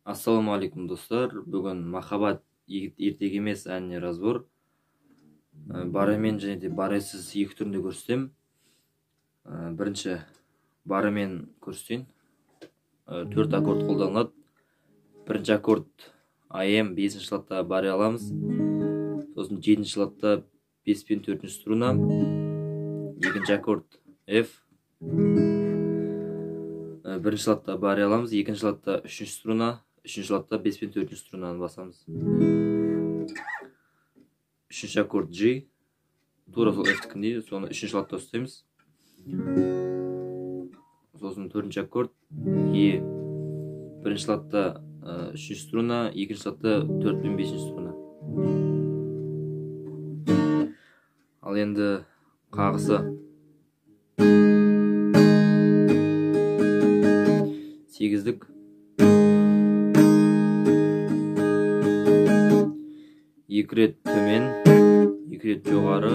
Ассалаумағалейкум достар. Бүгін махаббат ертегі емес әніне разбор. Барымен және де баресіз екі түрінде көрсетем. Бірінші барымен көрсетейін. 4 аккорд қолданылады. Бірінші аккорд АМ, 5-ші латта баре аламыз. Сосын 7-ші латта 5 пен 4-ші струна. Екінші аккорд F. Бірінші латта баре аламыз. Екінші латта 3-ші струна. 3-ші латта 5 пен 4-ші струнаны басамыз. 3-ші аккорд G. Тура сол F-тікіндей, соны 3-ші латта ұстаймыз. Сосын 4-ші аккорд E. Бірінші латта 3-ші струна, екінші латта 4 пен 5-ші струна. Ал енді қағысы 8-дік. 2 рет төмен, 2 рет жоғары,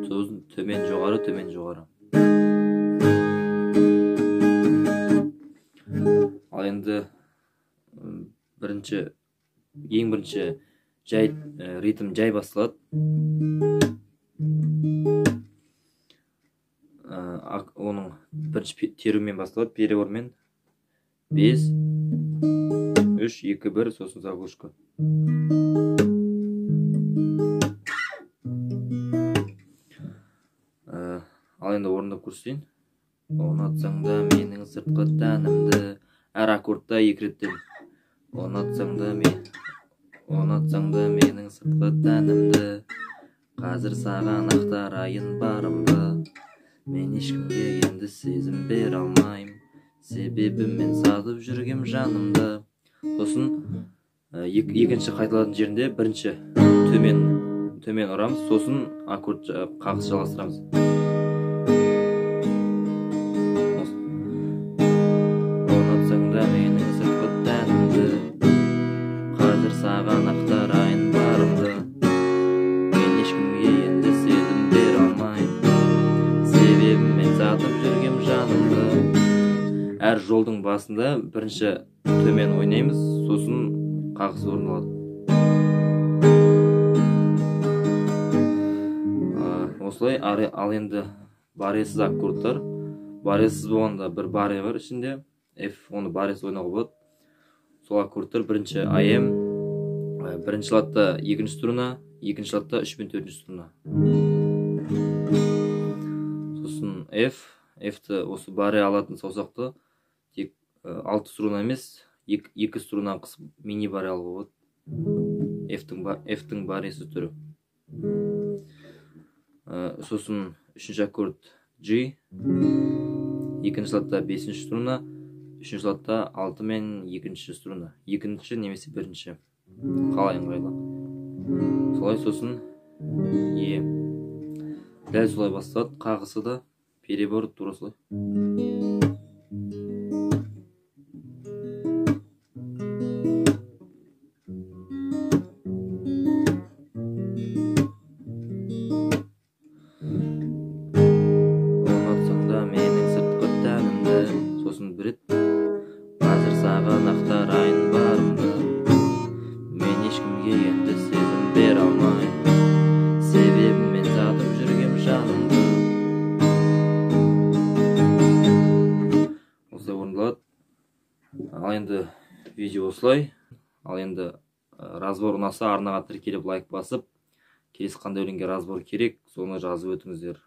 сосын төмен жоғары, төмен жоғары. Ал енді ең бірінші ритм жай басталады. Оның бірінші терумен басталады, перевормен. 5, 3, 2, 1, сосын заглушка. Ал енді орындап көрсетейін. Ұнатсаң да менің сыртқы тәнімді. Әр аккордта 2 реттен. Ұнатсаң да менің сыртқы тәнімді. Қазір саған ақтарайын барымды. Мен ешкімге енді сезім бере алмайым. Себебі мен сатып жүргем жанымды. Сосын екінші қайталатын жерінде бірінші төмен ұрамыз, сосын аккорд қағыс жалғастырамыз. Ұнатсаң да менің сыртқы тәнімді. Қазір саған ақтарайын барымды. Мен ешкімге енді сезім бере алмайым. Себебі мен сатып жүргем жанымды. Әр жолдың басында бірінші төмен ойнаймыз, сосын қағыс орындалады. Осылай. Ал енді баресіз аккордтар. Баресіз болғанда бір баре бар ішінде. F, оны баресіз ойнауға болады. Сол аккордтар бірінші АМ, бірінші латта 2-ші струна, екінші латта 3 пен 4-ші струна. Сосын F. F-ті осы баре алатын саусақты тек 6 струна емес, 2 струна қысып мини баре алуға болады. F-тің баресі түрі. Сосын 3-ші аккорд G. 2-ші латта 5-ші струна, 3-ші латта 6 мен 2-ші струна. 2-ші немесе 1-ші. Қалай ыңғайлы. Солай. Сосын E. Дәл солай басталады. Қағысы да переворот тура солай. Ұнатсаң да менің сыртқы тәнімді. Сосын бір рет. Қазір саған ақтарайын барымды. Мен ешкімге енді сезім бере алмайым. Себебі мен сатып жүргем жанымды. Осылай орындалады. Ал енді видео осылай. Ал енді разбор ұнаса арнаға тіркеліп лайк басып, келесі қандай өлеңге разбор керек, соны жазып өтіңіздер.